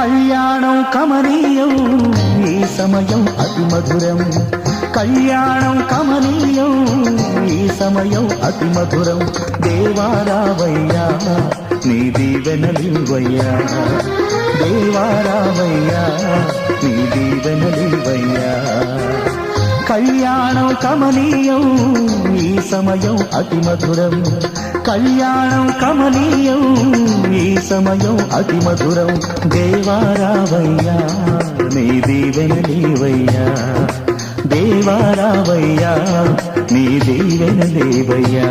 కళ్యాణం కమనీయం ఈ సమయం అతి మధురం కళ్యాణం కమనీయం ఈ సమయం అతి మధురం దేవారావయ్యా నీ దీవెనలివయ్యా దేవారావయ్యా నీ దీవెనలివయ్యా కళ్యాణం కమనీయం ఈ సమయం అతి మధురం కళ్యాణం కమనీయం ఈ సమయం అతి మధురం దేవారావయ్యా నీ దీవెనలివయ్యా దేవారావయ్యా నీ దీవెనలివయ్యా